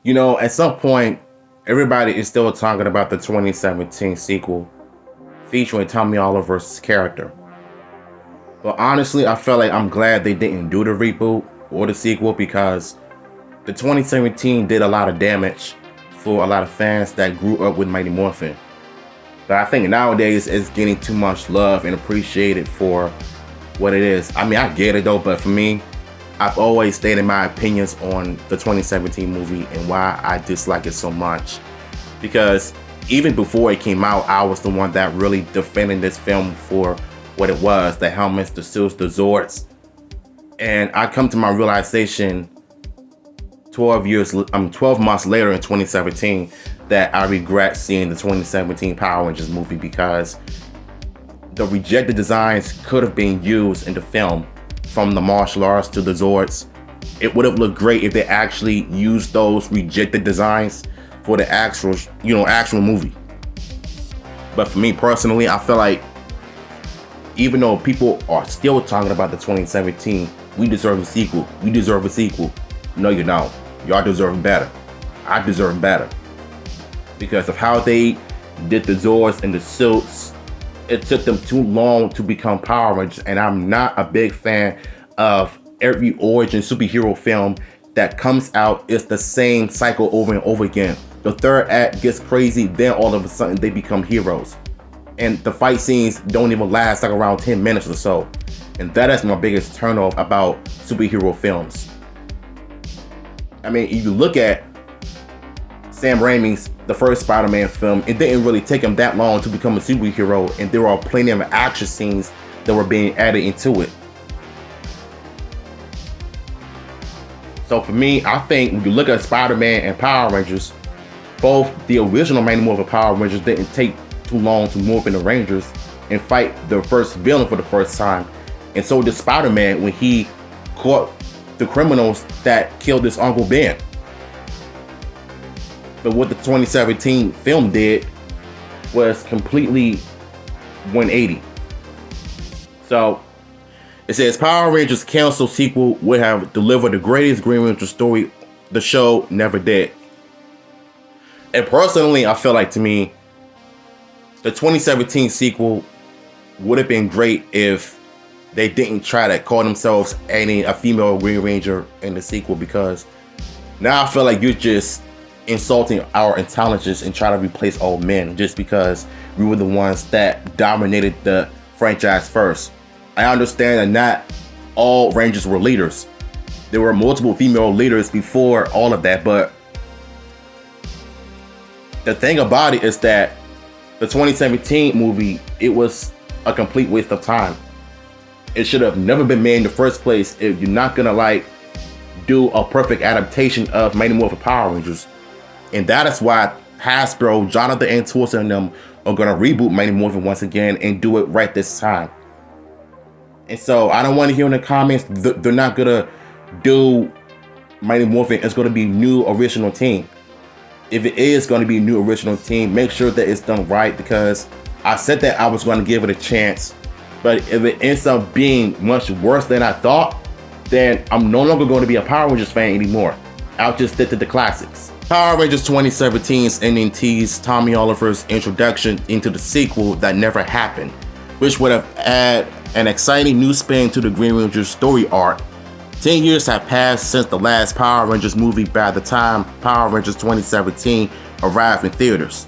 You know, at some point, everybody is still talking about the 2017 sequel featuring Tommy Oliver's character. But honestly, I felt like I'm glad they didn't do the reboot or the sequel, because the 2017 did a lot of damage for a lot of fans that grew up with Mighty Morphin. But I think nowadays it's getting too much love and appreciated for what it is. I mean, I get it though, but for me, I've always stated my opinions on the 2017 movie and why I dislike it so much. Because even before it came out, I was the one that really defended this film for what it was: the helmets, the suits, the Zords. And I come to my realization 12 months later in 2017 that I regret seeing the 2017 Power Rangers movie, because the rejected designs could have been used in the film, from the martial arts to the Zords. It would have looked great if they actually used those rejected designs for the actual movie. But for me personally, I feel like even though people are still talking about the 2017, we deserve a sequel. We deserve a sequel. No, you don't. Y'all deserve better. I deserve better. Because of how they did the Zords and the suits, it took them too long to become Power Rangers, and I'm not a big fan of every origin superhero film that comes out. It's the same cycle over and over again. The third act gets crazy, then all of a sudden they become heroes. And the fight scenes don't even last like around 10 minutes or so. And that is my biggest turnoff about superhero films. I mean, if you look at Sam Raimi's the first Spider-Man film, it didn't really take him that long to become a superhero, and there are plenty of action scenes that were being added into it. So for me, I think when you look at Spider-Man and Power Rangers, both the original Mighty Morphin Power Rangers didn't take too long to morph into Rangers and fight the first villain for the first time. And so did Spider-Man when he caught the criminals that killed his Uncle Ben. But what the 2017 film did was completely 180. So it says Power Rangers Council sequel would have delivered the greatest Green Ranger story the show never did. And personally, I feel like, to me, the 2017 sequel would have been great if they didn't try to call themselves adding a female Green Ranger in the sequel, because now I feel like you're just insulting our intelligence and try to replace all men just because we were the ones that dominated the franchise first. I understand that not all Rangers were leaders. There were multiple female leaders before all of that, but the thing about it is that the 2017 movie, it was a complete waste of time. It should have never been made in the first place if you're not gonna do a perfect adaptation of Mighty Morphin Power Rangers. And that is why Hasbro, Jonathan Antorsa and them are gonna reboot Mighty Morphin once again and do it right this time. And so I don't want to hear in the comments they're not gonna do Mighty Morphin. It's gonna be new original team. If it is going to be a new original team, make sure that it's done right, because I said that I was going to give it a chance. But if it ends up being much worse than I thought, then I'm no longer going to be a Power Rangers fan anymore. I'll just stick to the classics. Power Rangers 2017's ending teased Tommy Oliver's introduction into the sequel that never happened, which would have added an exciting new spin to the Green Ranger story arc. 10 years have passed since the last Power Rangers movie by the time Power Rangers 2017 arrived in theaters.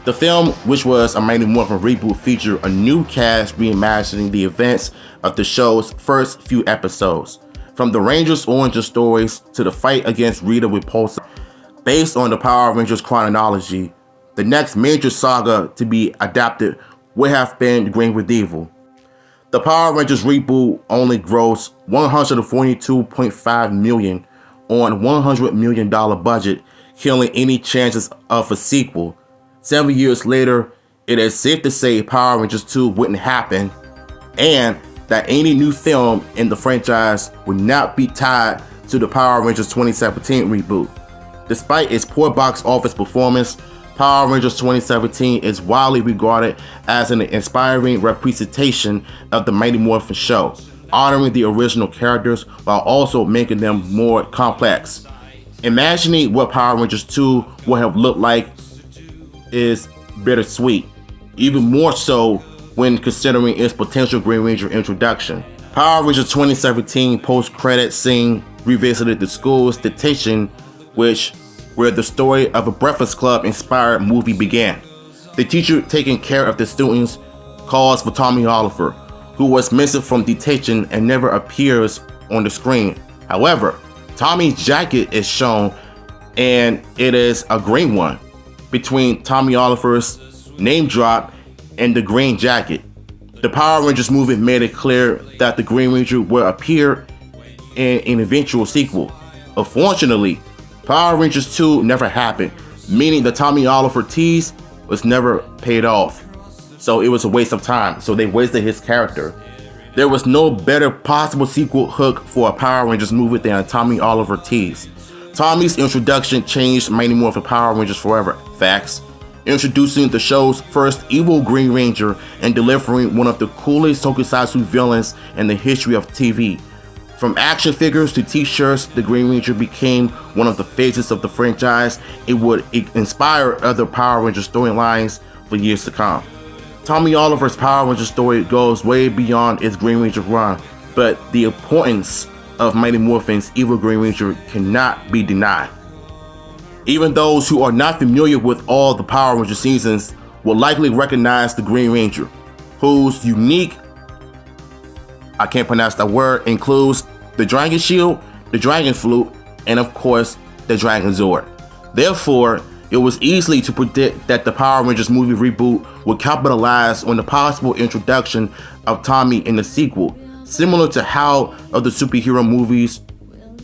The film, which was a Mighty Morphin reboot, featured a new cast reimagining the events of the show's first few episodes, from the Rangers' origin stories to the fight against Rita Repulsa. Based on the Power Rangers chronology, the next major saga to be adapted would have been The Green with Evil. The Power Rangers reboot only grossed $142.5 million on a $100 million budget, killing any chances of a sequel. 7 years later, it is safe to say Power Rangers 2 wouldn't happen, and that any new film in the franchise would not be tied to the Power Rangers 2017 reboot. Despite its poor box office performance, Power Rangers 2017 is widely regarded as an inspiring representation of the Mighty Morphin show, honoring the original characters while also making them more complex. Imagining what Power Rangers 2 would have looked like is bittersweet, even more so when considering its potential Green Ranger introduction. Power Rangers 2017 post-credit scene revisited the school's detention, where the story of a Breakfast Club inspired movie began. The teacher taking care of the students calls for Tommy Oliver, who was missing from detention and never appears on the screen. However, Tommy's jacket is shown, and it is a green one, between Tommy Oliver's name drop and the green jacket. The Power Rangers movie made it clear that the Green Ranger will appear in an eventual sequel. Unfortunately, Power Rangers 2 never happened, meaning the Tommy Oliver tease was never paid off. So it was a waste of time, so they wasted his character. There was no better possible sequel hook for a Power Rangers movie than a Tommy Oliver tease. Tommy's introduction changed Mighty Morphin Power Rangers forever. Facts. Introducing the show's first evil Green Ranger and delivering one of the coolest tokusatsu villains in the history of TV. From action figures to t-shirts, the Green Ranger became one of the faces of the franchise. It would inspire other Power Ranger storylines for years to come. Tommy Oliver's Power Ranger story goes way beyond its Green Ranger run, but the importance of Mighty Morphin's evil Green Ranger cannot be denied. Even those who are not familiar with all the Power Ranger seasons will likely recognize the Green Ranger, whose unique, I can't pronounce that word, includes the Dragon Shield, the Dragon Flute, and of course, the Dragon Zord. Therefore, it was easy to predict that the Power Rangers movie reboot would capitalize on the possible introduction of Tommy in the sequel, similar to how other superhero movies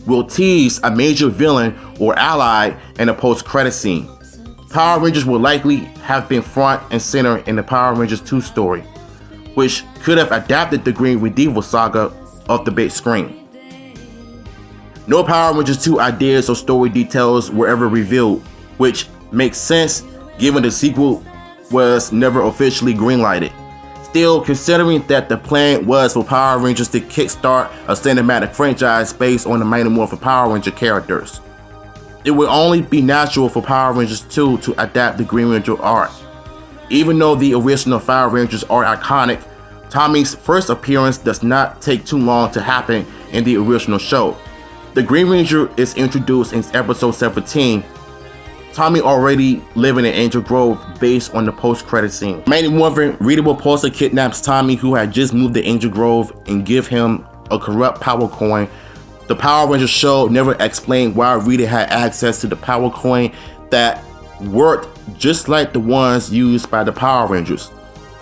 will tease a major villain or ally in a post-credit scene. Power Rangers will likely have been front and center in the Power Rangers 2 story, which could have adapted the Green Redeemer saga off the big screen. No Power Rangers 2 ideas or story details were ever revealed, which makes sense given the sequel was never officially greenlighted. Still, considering that the plan was for Power Rangers to kickstart a cinematic franchise based on the Mighty Morphin Power Ranger characters, it would only be natural for Power Rangers 2 to adapt the Green Ranger arc. Even though the original Power Rangers are iconic, Tommy's first appearance does not take too long to happen in the original show. The Green Ranger is introduced in episode 17, Tommy already living in Angel Grove based on the post-credit scene. Mighty Morphin Rita Repulsa kidnaps Tommy, who had just moved to Angel Grove, and give him a corrupt power coin. The Power Rangers show never explained why Rita had access to the power coin that worked just like the ones used by the Power Rangers,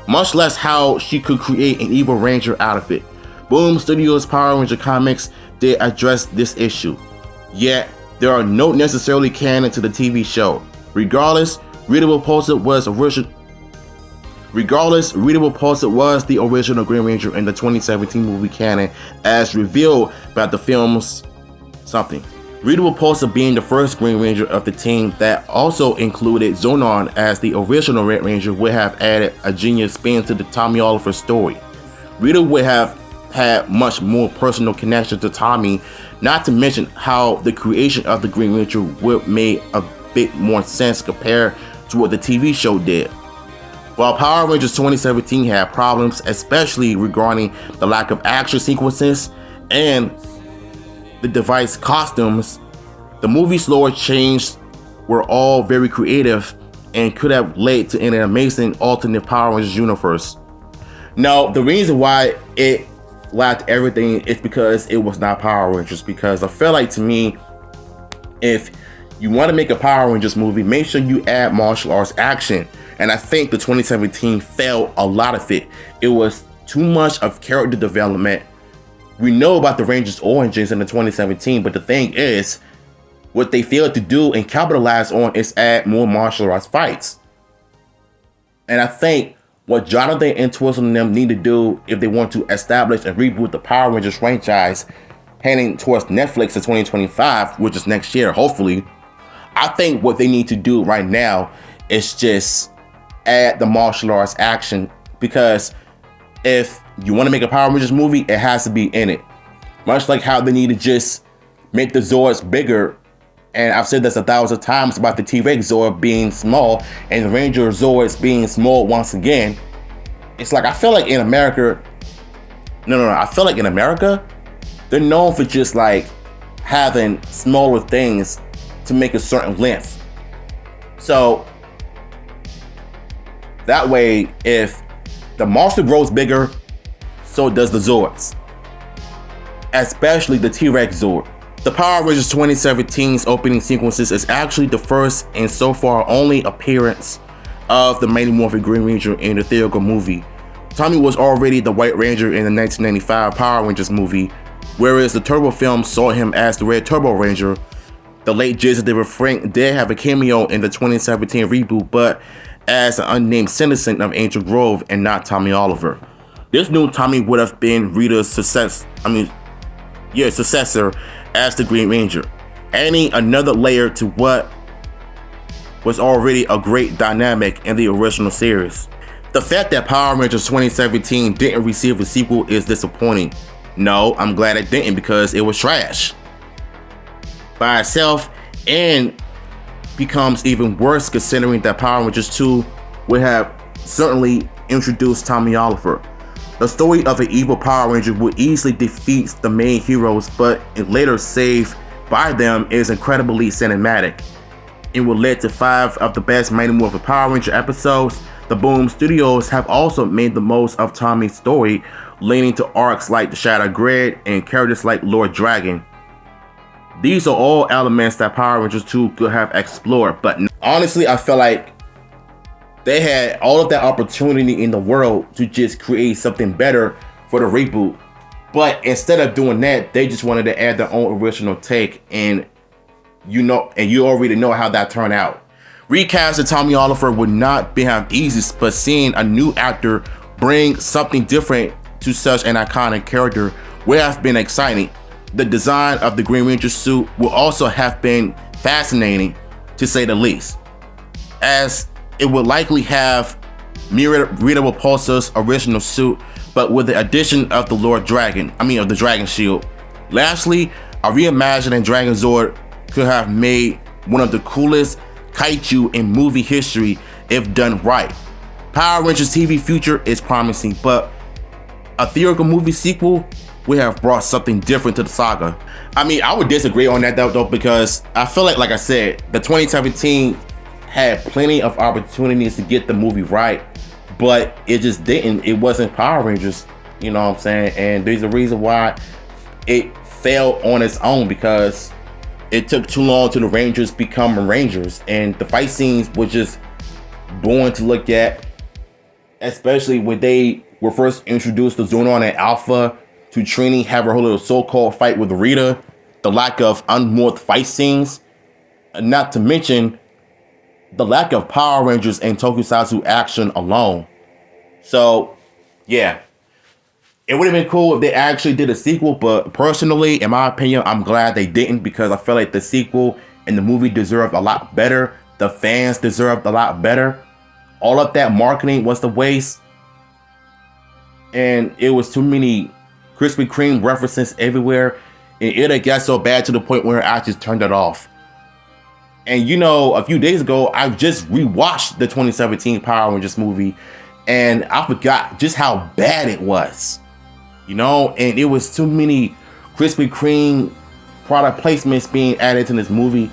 much less how she could create an evil ranger out of it. Boom Studios Power Ranger comics did address this issue, yet there are no necessarily canon to the TV show. Regardless, Rita Repulsa was the original Green Ranger in the 2017 movie canon, as revealed by the film's something. Rita Repulsa being the first Green Ranger of the team that also included Zonon as the original Red Ranger would have added a genius spin to the Tommy Oliver story. Rita would have had much more personal connection to Tommy, not to mention how the creation of the Green Ranger would make a bit more sense compared to what the TV show did. While Power Rangers 2017 had problems, especially regarding the lack of action sequences and the device costumes, the movie's slower changes were all very creative and could have led to an amazing alternate Power Rangers universe. Now, the reason why it lacked everything is because it was not Power Rangers, because I feel like, to me, if you want to make a Power Rangers movie, make sure you add martial arts action. And I think the 2017 failed a lot of it. It was too much of character development. We know about the Rangers' origins in the 2017, but the thing is, what they failed to do and capitalize on is add more martial arts fights. And I think what Jonathan and Twistle and them need to do if they want to establish and reboot the Power Rangers franchise heading towards Netflix in 2025, which is next year, hopefully, I think what they need to do right now it's just add the martial arts action, because if you want to make a Power Rangers movie, it has to be in it. Much like how they need to just make the Zords bigger. And I've said this 1,000 times about the T-Rex Zord being small and the Ranger Zords being small once again. It's like, I feel like in America, I feel like in America, they're known for just like having smaller things to make a certain length. So that way, if the monster grows bigger, so does the Zords. Especially the T-Rex Zord. The Power Rangers 2017's opening sequences is actually the first and so far only appearance of the Mighty Morphin Green Ranger in the theatrical movie. Tommy was already the White Ranger in the 1995 Power Rangers movie, whereas the Turbo film saw him as the Red Turbo Ranger. The late Jason David Frank did have a cameo in the 2017 reboot, but as an unnamed citizen of Angel Grove and not Tommy Oliver. This new Tommy would have been Rita's successor as the Green Ranger, adding another layer to what was already a great dynamic in the original series. The fact that Power Rangers 2017 didn't receive a sequel is disappointing. No, I'm glad it didn't, because it was trash by itself, and becomes even worse considering that Power Rangers 2 would have certainly introduced Tommy Oliver. The story of an evil Power Ranger would easily defeat the main heroes, but it later saved by them is incredibly cinematic. It would lead to 5 of the best Mighty Morphin Power Ranger episodes. The Boom Studios have also made the most of Tommy's story, leaning to arcs like the Shattered Grid and characters like Lord Dragon. These are all elements that Power Rangers 2 could have explored, but honestly, I feel like they had all of that opportunity in the world to just create something better for the reboot. But instead of doing that, they just wanted to add their own original take, and you already know how that turned out. Recasting Tommy Oliver would not have easy, but seeing a new actor bring something different to such an iconic character would have been exciting. The design of the Green Ranger suit will also have been fascinating, to say the least, as it would likely have Rita Repulsa's original suit, but with the addition of the of the Dragon Shield. Lastly, a reimagining Dragon Zord could have made one of the coolest kaiju in movie history if done right. Power Rangers TV future is promising, but a theatrical movie sequel would have brought something different to the saga. I mean, I would disagree on that though, because I feel like I said, the 2017 had plenty of opportunities to get the movie right, but it just didn't. It wasn't Power Rangers, you know what I'm saying? And there's a reason why it fell on its own, because it took too long to the Rangers become Rangers, and the fight scenes were just boring to look at, especially when they were first introduced to Zordon and Alpha, to Trini have her little so-called fight with Rita, the lack of unmoored fight scenes, and not to mention the lack of Power Rangers and Tokusatsu action alone. So, yeah. It would have been cool if they actually did a sequel, but personally, in my opinion, I'm glad they didn't, because I feel like the sequel and the movie deserved a lot better. The fans deserved a lot better. All of that marketing was the waste. And it was too many Krispy Kreme references everywhere. And it got so bad to the point where I just turned it off. And you know, a few days ago, I just rewatched the 2017 Power Rangers movie, and I forgot just how bad it was. You know, and it was too many Krispy Kreme product placements being added to this movie.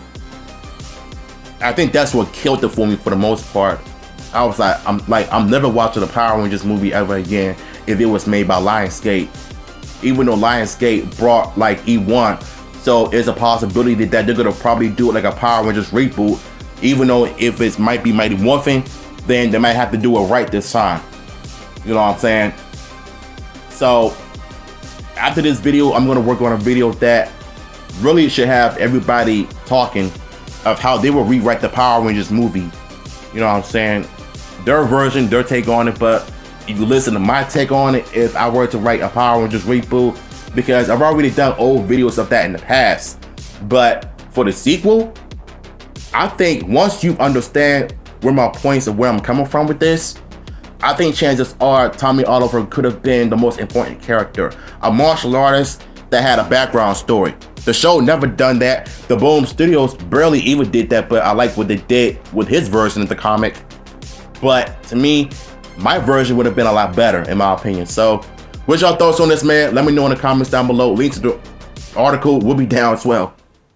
I think that's what killed it for me for the most part. I was like, I'm never watching a Power Rangers movie ever again if it was made by Lionsgate. Even though Lionsgate brought like E1, so there's a possibility that they're gonna probably do it like a Power Rangers reboot. Even though if it might be Mighty Morphin, then they might have to do it right this time. You know what I'm saying? So after this video, I'm gonna work on a video that really should have everybody talking of how they will rewrite the Power Rangers movie. You know what I'm saying? Their version, their take on it, but if you listen to my take on it, if I were to write a Power Rangers reboot, because I've already done old videos of that in the past. But for the sequel, I think once you understand where my points of where I'm coming from with this, I think chances are Tommy Oliver could have been the most important character. A martial artist that had a background story. The show never done that. The Boom Studios barely even did that, but I like what they did with his version of the comic. But to me, my version would have been a lot better, in my opinion. So, what's your thoughts on this, man? Let me know in the comments down below. Links to the article will be down as well.